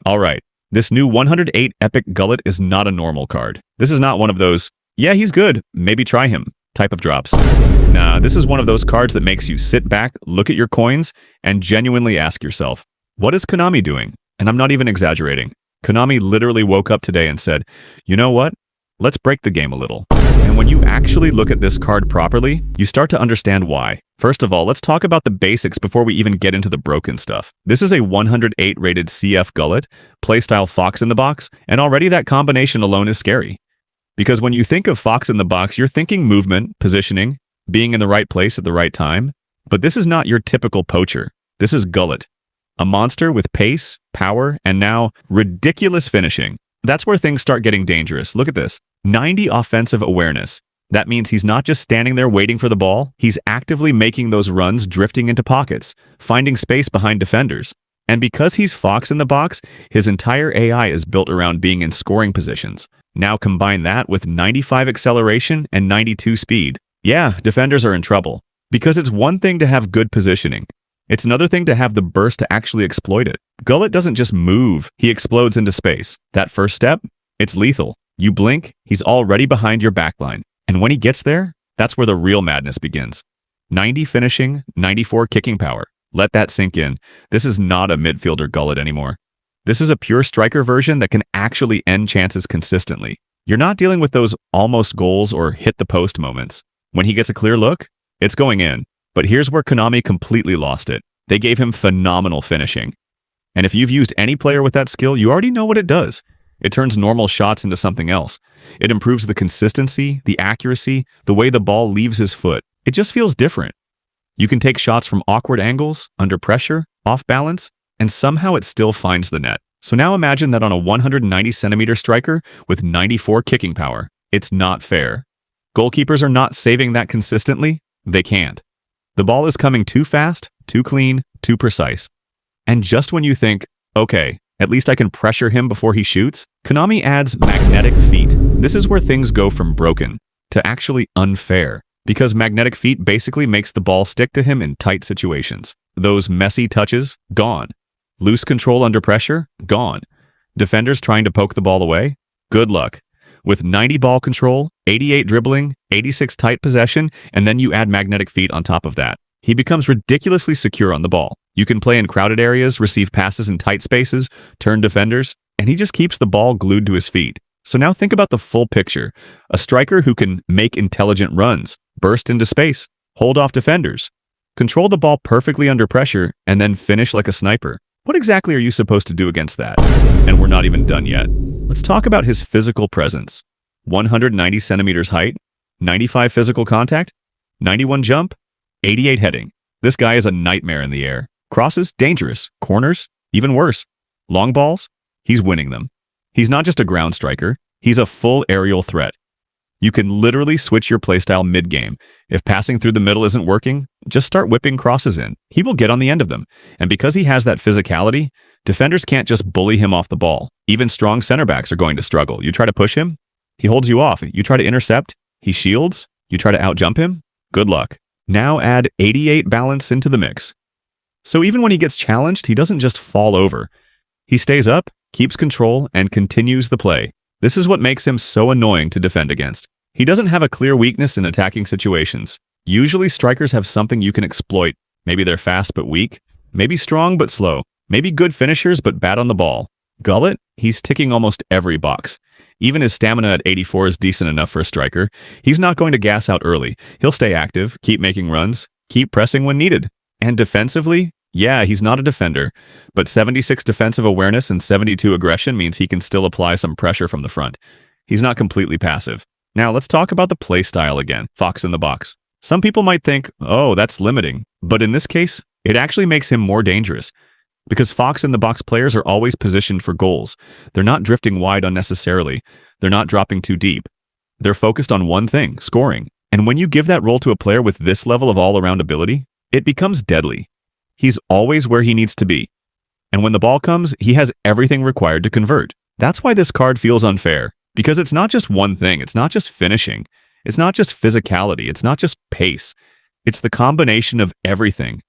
Alright, this new 108 Epic Gullit is not a normal card. This is not one of those, yeah, he's good, maybe try him, type of drops. Nah, this is one of those cards that makes you sit back, look at your coins, and genuinely ask yourself, what is Konami doing? And I'm not even exaggerating. Konami literally woke up today and said, you know what? Let's break the game a little. And when you actually look at this card properly, you start to understand why. First of all, let's talk about the basics before we even get into the broken stuff. This is a 108 rated CF Gullit, playstyle Fox in the Box, and already that combination alone is scary. Because when you think of Fox in the Box, you're thinking movement, positioning, being in the right place at the right time. But this is not your typical poacher. This is Gullit, a monster with pace, power, and now ridiculous finishing. That's where things start getting dangerous. Look at this. 90 offensive awareness. That means he's not just standing there waiting for the ball, he's actively making those runs, drifting into pockets, finding space behind defenders. And because he's Fox in the Box, his entire AI is built around being in scoring positions. Now combine that with 95 acceleration and 92 speed. Yeah, defenders are in trouble. Because it's one thing to have good positioning. It's another thing to have the burst to actually exploit it. Gullit doesn't just move, he explodes into space. That first step, it's lethal. You blink, he's already behind your backline. And when he gets there, that's where the real madness begins. 90 finishing, 94 kicking power. Let that sink in. This is not a midfielder Gullit anymore. This is a pure striker version that can actually end chances consistently. You're not dealing with those almost goals or hit the post moments. When he gets a clear look, it's going in. But here's where Konami completely lost it. They gave him phenomenal finishing. And if you've used any player with that skill, you already know what it does. It turns normal shots into something else. It improves the consistency, the accuracy, the way the ball leaves his foot. It just feels different. You can take shots from awkward angles, under pressure, off balance, and somehow it still finds the net. So now imagine that on a 190-centimeter striker with 94 kicking power. It's not fair. Goalkeepers are not saving that consistently. They can't. The ball is coming too fast, too clean, too precise. And just when you think, okay, at least I can pressure him before he shoots, Konami adds magnetic feet. This is where things go from broken to actually unfair, because magnetic feet basically makes the ball stick to him in tight situations. Those messy touches, gone. Loose control under pressure, gone. Defenders trying to poke the ball away, good luck. With 90 ball control, 88 dribbling, 86 tight possession, and then you add magnetic feet on top of that. He becomes ridiculously secure on the ball. You can play in crowded areas, receive passes in tight spaces, turn defenders, and he just keeps the ball glued to his feet. So now think about the full picture. A striker who can make intelligent runs, burst into space, hold off defenders, control the ball perfectly under pressure, and then finish like a sniper. What exactly are you supposed to do against that? And we're not even done yet. Let's talk about his physical presence. 190 centimeters height, 95 physical contact, 91 jump, 88 heading. This guy is a nightmare in the air. Crosses, dangerous. Corners, even worse. Long balls, he's winning them. He's not just a ground striker, he's a full aerial threat. You can literally switch your playstyle mid-game. If passing through the middle isn't working, just start whipping crosses in. He will get on the end of them. And because he has that physicality, defenders can't just bully him off the ball. Even strong center backs are going to struggle. You try to push him, he holds you off. You try to intercept, he shields. You try to outjump him, good luck. Now add 88 balance into the mix. So even when he gets challenged, he doesn't just fall over. He stays up, keeps control, and continues the play. This is what makes him so annoying to defend against. He doesn't have a clear weakness in attacking situations. Usually strikers have something you can exploit. Maybe they're fast but weak. Maybe strong but slow. Maybe good finishers but bad on the ball. Gullit, he's ticking almost every box. Even his stamina at 84 is decent enough for a striker. He's not going to gas out early. He'll stay active, keep making runs, keep pressing when needed. And defensively, yeah, he's not a defender, but 76 defensive awareness and 72 aggression means he can still apply some pressure from the front. He's not completely passive. Now let's talk about the play style again, Fox in the Box. Some people might think, oh, that's limiting. But in this case, it actually makes him more dangerous. Because Fox in the Box players are always positioned for goals. They're not drifting wide unnecessarily. They're not dropping too deep. They're focused on one thing, scoring. And when you give that role to a player with this level of all-around ability, it becomes deadly. He's always where he needs to be. And when the ball comes, he has everything required to convert. That's why this card feels unfair. Because it's not just one thing. It's not just finishing. It's not just physicality. It's not just pace. It's the combination of everything.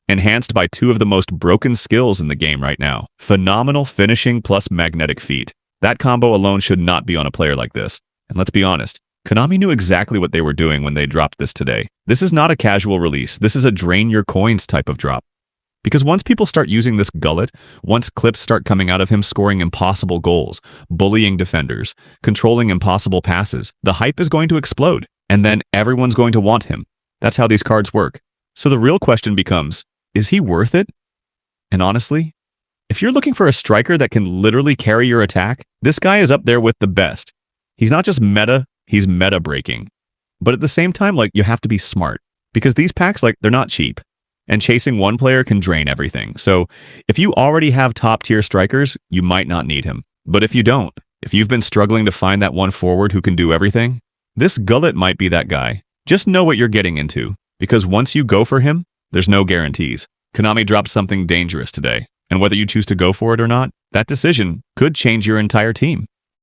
enhanced by two of the most broken skills in the game right now. Phenomenal finishing plus magnetic feet. That combo alone should not be on a player like this. And let's be honest, Konami knew exactly what they were doing when they dropped this today. This is not a casual release. This is a drain your coins type of drop. Because once people start using this Gullit, once clips start coming out of him scoring impossible goals, bullying defenders, controlling impossible passes, the hype is going to explode. And then everyone's going to want him. That's how these cards work. So the real question becomes, is he worth it? And honestly, if you're looking for a striker that can literally carry your attack, this guy is up there with the best. He's not just meta, he's meta breaking. But at the same time, you have to be smart. Because these packs, they're not cheap. And chasing one player can drain everything. So if you already have top tier strikers, you might not need him. But if you don't, if you've been struggling to find that one forward who can do everything, this Gullit might be that guy. Just know what you're getting into. Because once you go for him, there's no guarantees. Konami dropped something dangerous today. And whether you choose to go for it or not, that decision could change your entire team.